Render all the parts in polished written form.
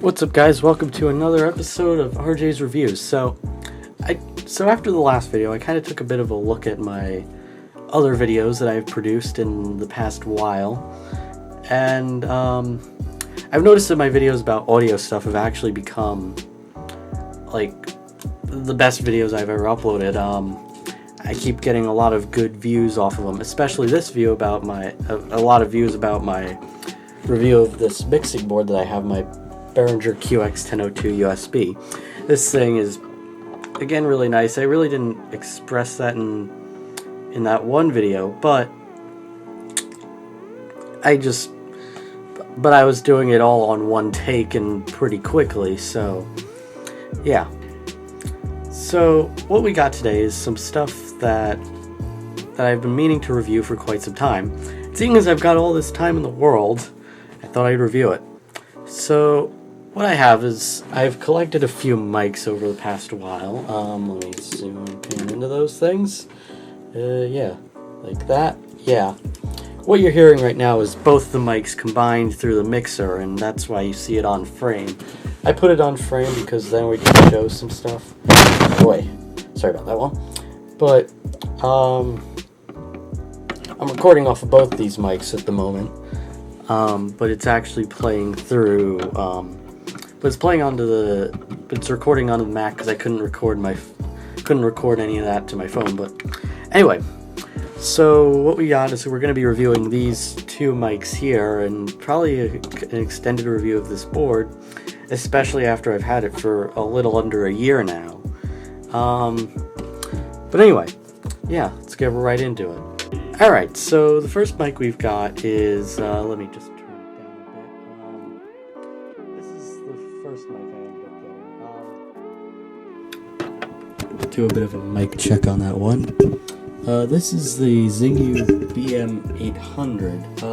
What's up, guys? Welcome to another episode of RJ's Reviews. So after the last video, I kind of took a bit of a look at my other videos that I've produced in the past while, and I've noticed that my videos about audio stuff have actually become like the best videos I've ever uploaded. I keep getting a lot of good views off of them, especially this view about a lot of views about my review of this mixing board that I have, my Behringer QX1002 USB. This thing is, again, really nice. I really didn't express that in that one video, but I was doing it all on one take and pretty quickly, so yeah. So what we got today is some stuff that I've been meaning to review for quite some time. Seeing as I've got all this time in the world, I thought I'd review it. So what I have is I've collected a few mics over the past while. Let me zoom in into those things. Yeah, like that. Yeah. What you're hearing right now is both the mics combined through the mixer, and that's why you see it on frame. I put it on frame because then we can show some stuff. Boy, sorry about that one. But I'm recording off of both these mics at the moment. But it's actually playing through. But it's playing it's recording onto the Mac because I couldn't record any of that to my phone. But anyway, so what we got is we're going to be reviewing these two mics here, and probably an extended review of this board, especially after I've had it for a little under a year now. But anyway, yeah, let's get right into it. Alright, so the first mic we've got is, let me just turn it down a bit. This is the first mic I ended up getting. Do a bit of a mic check on that one. This is the Zingu BM800.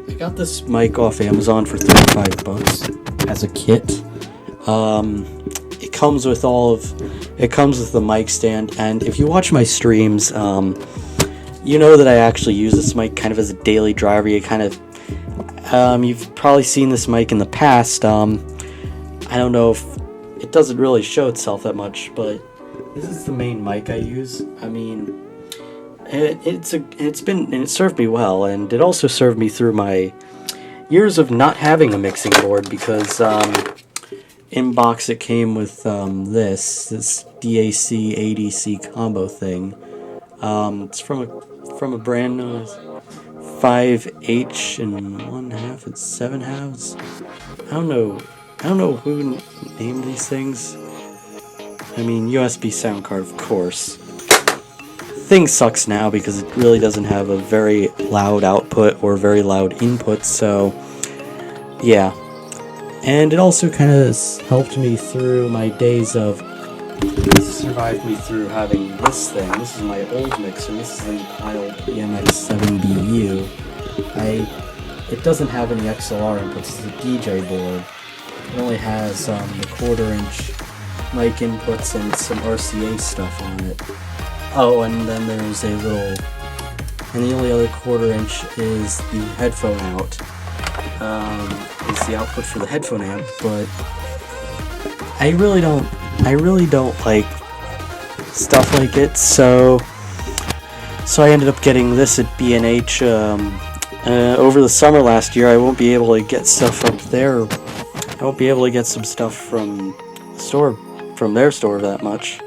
I got this mic off Amazon for $35 as a kit. It comes with the mic stand, and if you watch my streams, you know that I actually use this mic kind of as a daily driver. You've probably seen this mic in the past. I don't know if it doesn't really show itself that much, but this is the main mic I use. I mean, it served me well, and it also served me through my years of not having a mixing board, because in box it came with this DAC ADC combo thing. It's from a brand known as 5H and 1/2 and 7/2. I don't know who named these things. I mean, USB sound card, of course. Thing sucks now because it really doesn't have a very loud output or very loud input, so yeah. And it also kind of helped me through my days of, survived me through having this thing. This is my old mixer. This is the Pile BMX7BU. It doesn't have any XLR inputs. It's a DJ board. It only has the 1/4 inch mic inputs and some RCA stuff on it. Oh, and then there's and the only other 1/4 inch is the headphone out. Is the output for the headphone amp, but I really don't like stuff like it, so I ended up getting this at B&H over the summer last year. I won't be able to get stuff up there. I won't be able to get some stuff from their store that much.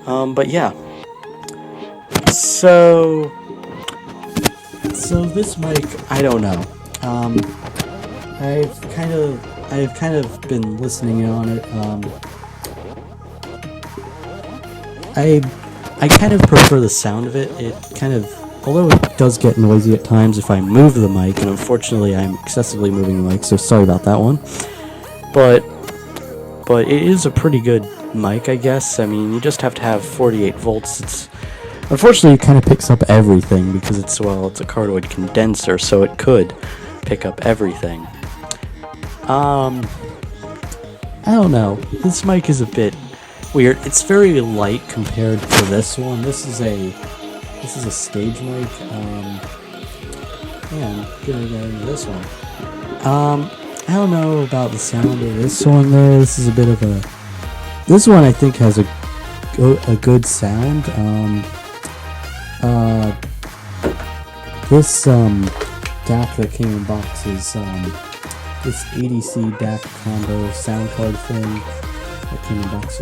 But yeah. So this mic, I don't know. I've kind of been listening on it. I kind of prefer the sound of it. Although it does get noisy at times if I move the mic, and unfortunately I'm excessively moving the mic, so sorry about that one. But it is a pretty good mic, I guess. I mean, you just have to have 48 volts. Unfortunately, it kind of picks up everything because it's a cardioid condenser, so it could pick up everything. I don't know. This mic is a bit weird. It's very light compared to this one. This is a stage mic. Yeah, I'm gonna go into this one. I don't know about the sound of this one though. This is a bit of a. This one I think has a good sound. This DAC that came in box is this ADC DAC combo sound card thing that came in box.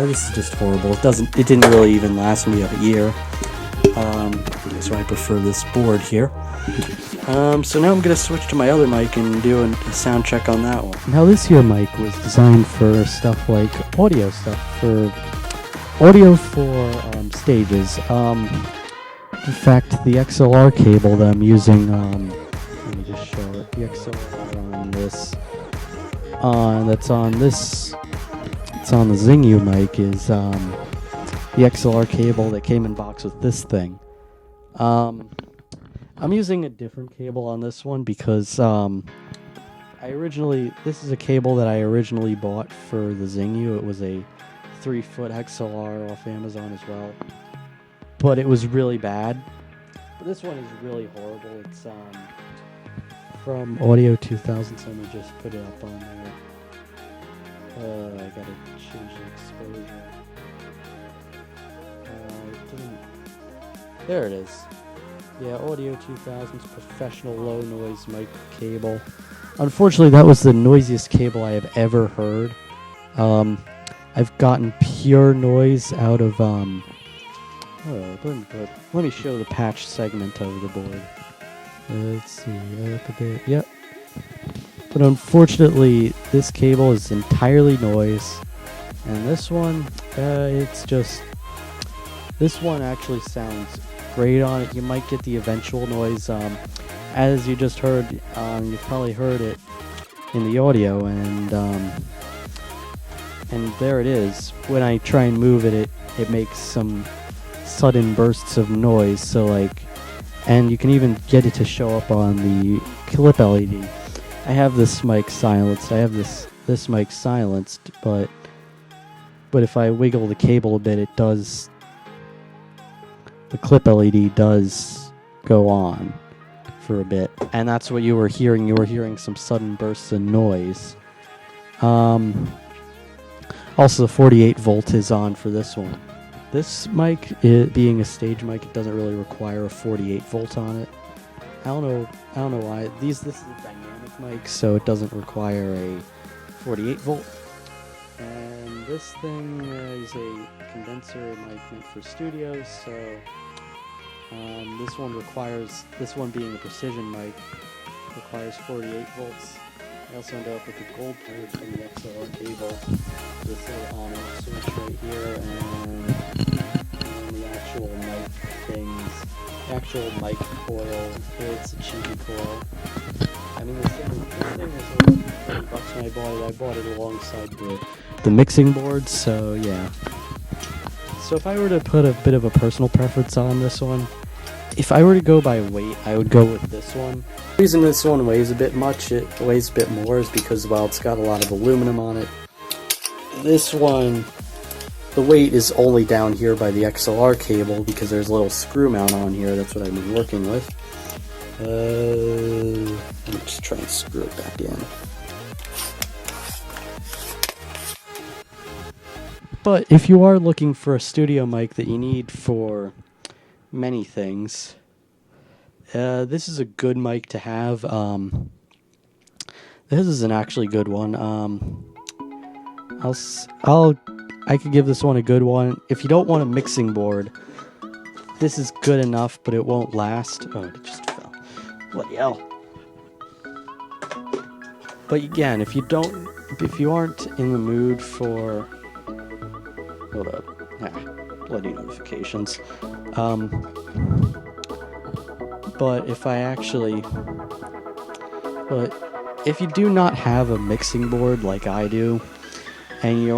This is just horrible. It didn't really even last me a year. So I prefer this board here. So now I'm gonna switch to my other mic and do a sound check on that one. Now this here mic was designed for stuff like audio stuff, for audio for stages. In fact, the XLR cable that I'm using, let me just show it. The XLR on this, that's on this, it's on the Zingu mic, is the XLR cable that came in box with this thing. I'm using a different cable on this one because this is a cable that I originally bought for the Zingu. It was a 3-foot XLR off Amazon as well, but it was really bad. But this one is really horrible. It's from Audio 2000, so let me just put it up on there. I gotta change the exposure. There it is. Yeah, Audio 2000's professional low noise mic cable. Unfortunately, that was the noisiest cable I have ever heard. I've gotten pure noise out of let me show the patch segment of the board. Let's see, up a bit. Yep. But unfortunately, this cable is entirely noise, and this one, this one actually sounds great on it. You might get the eventual noise, as you just heard. You've probably heard it in the audio, and there it is. When I try and move it, it makes some sudden bursts of noise. So and you can even get it to show up on the clip LED. I have this mic silenced. I have this mic silenced, but if I wiggle the cable a bit, it does. The clip LED does go on for a bit, and that's what you were hearing. You were hearing some sudden bursts of noise. Also, the 48 volt is on for this one. This mic, being a stage mic, it doesn't really require a 48 volt on it. I don't know why. This is a dynamic mic, so it doesn't require a 48 volt. And this thing is a condenser mic meant for studios, so this one being a precision mic, requires 48 volts. I also end up with a gold port from the XLR cable, this little on-off switch right here, and the actual mic things, the actual mic coil. It's a cheapy coil. I mean, this thing was over $30 when I bought it. I bought it alongside the mixing board, so yeah. So if I were to put a bit of a personal preference on this one, if I were to go by weight, I would go with this one. The reason this one weighs a bit more is because, well, it's got a lot of aluminum on it. This one, the weight is only down here by the XLR cable because there's a little screw mount on here. That's what I've been working with. Let me just try and screw it back in. But if you are looking for a studio mic that you need for many things, this is a good mic to have. This is an actually good one. I could give this one a good one. If you don't want a mixing board, this is good enough, but it won't last. Oh, it just fell. Bloody hell. But again, if you aren't in the mood for, hold up, bloody notifications. But if you do not have a mixing board like I do, and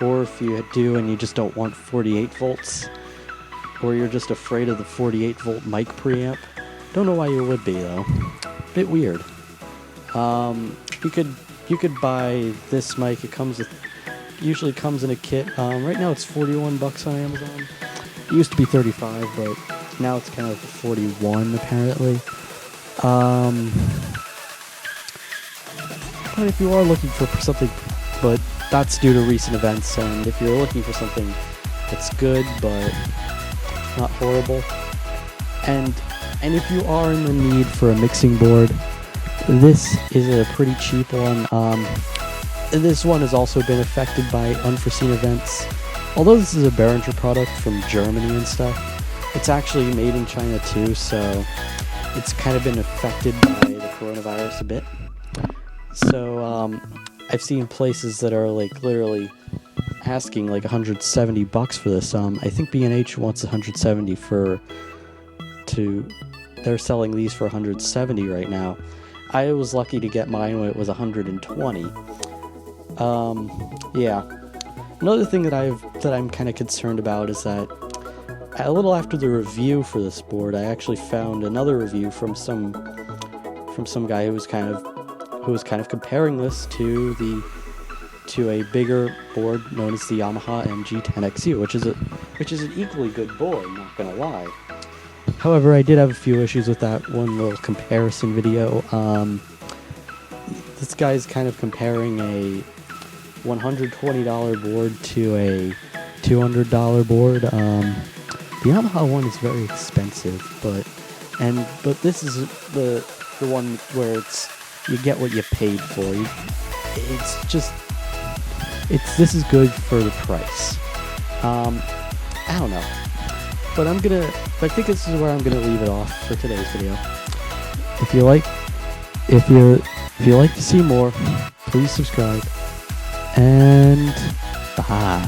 or if you do and you just don't want 48 volts, or you're just afraid of the 48 volt mic preamp, don't know why you would be though. Bit weird. You could buy this mic. It usually comes in a kit. Right now it's $41 on Amazon. It used to be $35, but now it's kind of $41 apparently. But if you are looking for something, but that's due to recent events, and if you're looking for something that's good but not horrible, and if you are in the need for a mixing board, this is a pretty cheap one. This one has also been affected by unforeseen events. Although this is a Behringer product from Germany and stuff, it's actually made in China too, so it's kind of been affected by the coronavirus a bit. So I've seen places that are like literally asking like $170 for this. I think B&H wants 170 they're selling these for 170 right now. I was lucky to get mine when it was 120. Yeah. Another thing that I'm kind of concerned about is that a little after the review for this board, I actually found another review from some guy who was kind of comparing this to a bigger board known as the Yamaha MG10XU, which is an equally good board, not gonna lie. However, I did have a few issues with that one little comparison video. This guy's kind of comparing a $120 board to a $200 board. The Yamaha one is very expensive, but this is the one where you get what you paid for. This is good for the price. I don't know, but I think this is where I'm gonna leave it off for today's video. If you like to see more, please subscribe, and bye.